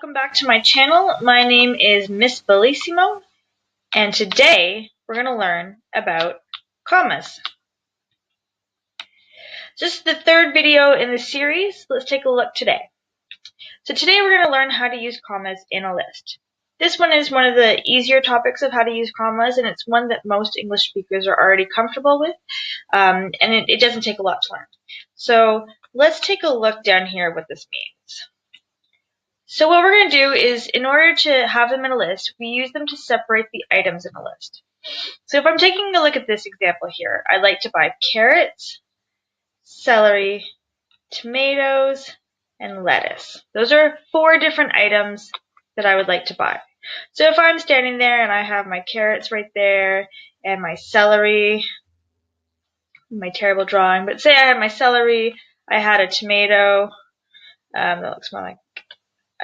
welcome back to my channel. My name is Miss Bellissimo, and today we're going to learn about commas. This is the third video in the series. Let's take a look today. So today we're going to learn how to use commas in a list. This one is one of the easier topics of how to use commas, and it's one that most English speakers are already comfortable with, and it doesn't take a lot to learn. So let's take a look down here what this means. So what we're going to do is, in order to have them in a list, we use them to separate the items in a list. So if I'm taking a look at this example here, I'd like to buy carrots, celery, tomatoes, and lettuce. Those are 4 different items that I would like to buy. So if I'm standing there and I have my carrots right there and my celery, my terrible drawing, but say I had my celery, I had a tomato, that looks more like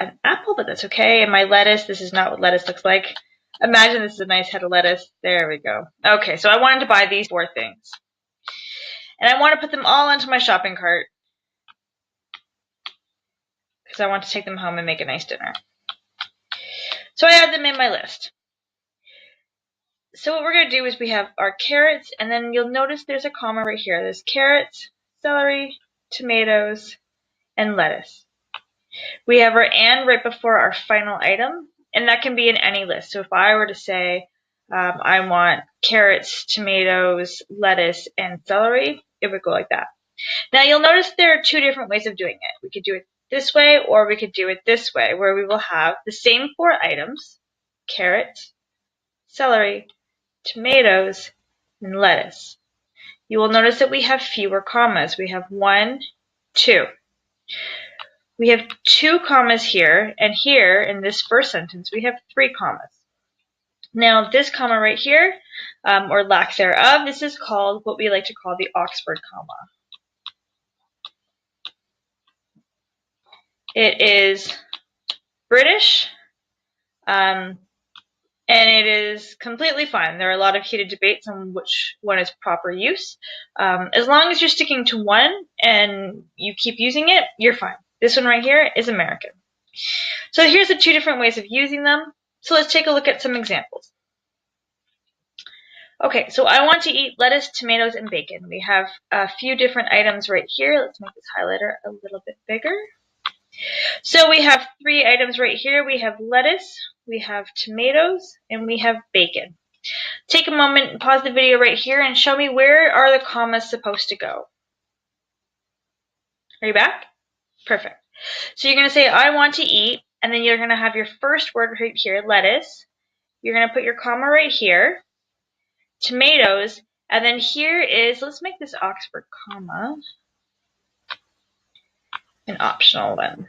an apple, but that's okay. And my lettuce, this is not what lettuce looks like. Imagine this is a nice head of lettuce. There we go. Okay, so I wanted to buy these 4 things. And I want to put them all into my shopping cart because I want to take them home and make a nice dinner. So I add them in my list. So what we're going to do is we have our carrots, and then you'll notice there's a comma right here. There's carrots, celery, tomatoes, and lettuce. We have our and right before our final item, and that can be in any list. So if I were to say I want carrots, tomatoes, lettuce, and celery, it would go like that. Now you'll notice there are 2 different ways of doing it. We could do it this way, or we could do it this way, where we will have the same 4 items, carrots, celery, tomatoes, and lettuce. You will notice that we have fewer commas. We have 1, 2. We have 2 commas here, and here in this first sentence we have 3 commas. Now this comma right here, or lack thereof, this is called what we like to call the Oxford comma. It is British, and it is completely fine. There are a lot of heated debates on which one is proper use. As long as you're sticking to one and you keep using it, you're fine. This one right here is American. So here's the 2 different ways of using them. So let's take a look at some examples. Okay, so I want to eat lettuce, tomatoes, and bacon. We have a few different items right here. Let's make this highlighter a little bit bigger. So we have 3 items right here. We have lettuce, we have tomatoes, and we have bacon. Take a moment and pause the video right here and show me where are the commas supposed to go. Are you back? Perfect. So you're going to say, I want to eat, and then you're going to have your first word right here, lettuce. You're going to put your comma right here, tomatoes, and then here is, let's make this Oxford comma an optional one.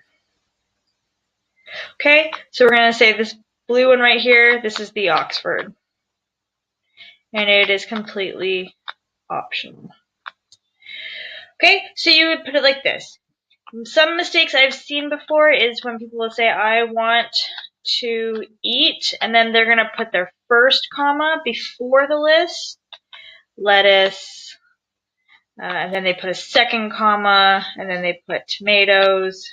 Okay, so we're going to say this blue one right here, this is the Oxford. And it is completely optional. Okay, so you would put it like this. Some mistakes I've seen before is when people will say, I want to eat, and then they're going to put their first comma before the list, lettuce, and then they put a second comma, and then they put tomatoes,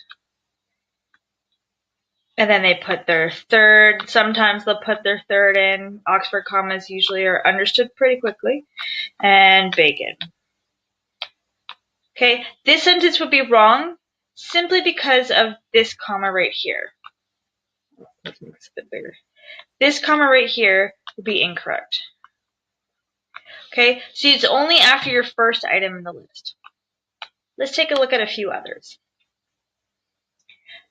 and then they put their third. Sometimes they'll put their third in. Oxford commas usually are understood pretty quickly, and bacon. Okay, this sentence would be wrong simply because of this comma right here. Let's make this a bit bigger. This comma right here would be incorrect. Okay, so it's only after your first item in the list. Let's take a look at a few others.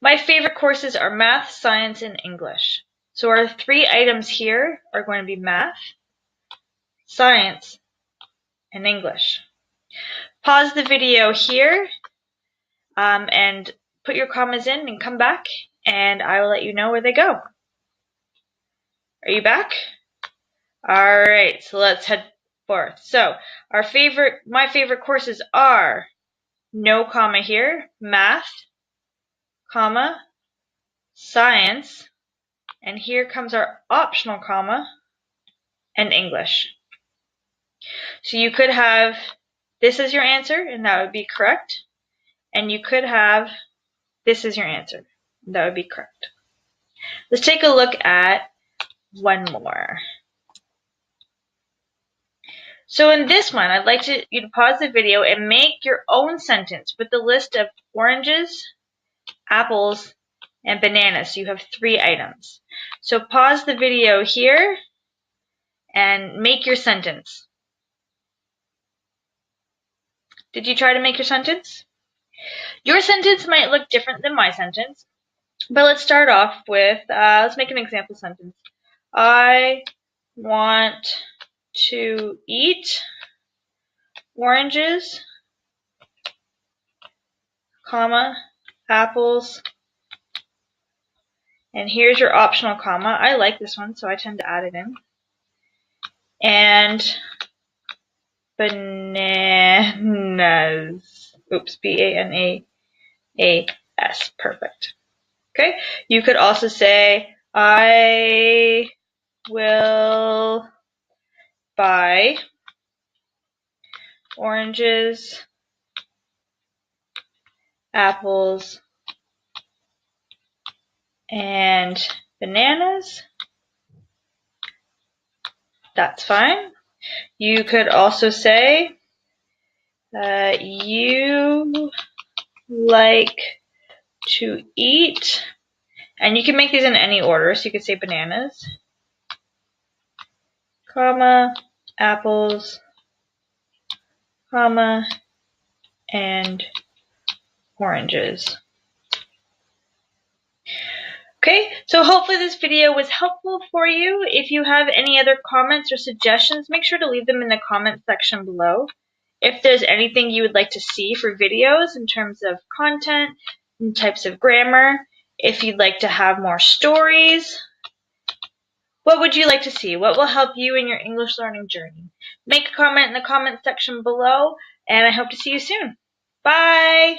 My favorite courses are math, science, and English. So our 3 items here are going to be math, science, and English. Pause the video here and put your commas in and come back, and I will let you know where they go. Are you back? All right, so let's head forth. So my favorite courses are no comma here, math, comma, science, and here comes our optional comma, and English. So you could have this as your answer, and that would be correct. And you could have this as your answer, and that would be correct. Let's take a look at one more. So in this one, I'd like you to pause the video and make your own sentence with the list of oranges, apples, and bananas. So you have 3 items. So pause the video here and make your sentence. Did you try to make your sentence? Your sentence might look different than my sentence, but let's start off with, let's make an example sentence. I want to eat oranges, comma, apples, and here's your optional comma. I like this one, so I tend to add it in. And bananas. Oops, B-A-N-A-A-S. Perfect. Okay, you could also say, I will buy oranges, apples, and bananas. That's fine. You could also say, you like to eat, and you can make these in any order, so you could say bananas, comma, apples, comma, and oranges. Okay, so hopefully this video was helpful for you. If you have any other comments or suggestions, make sure to leave them in the comment section below. If there's anything you would like to see for videos in terms of content and types of grammar, if you'd like to have more stories, what would you like to see? What will help you in your English learning journey? Make a comment in the comment section below, and I hope to see you soon. Bye!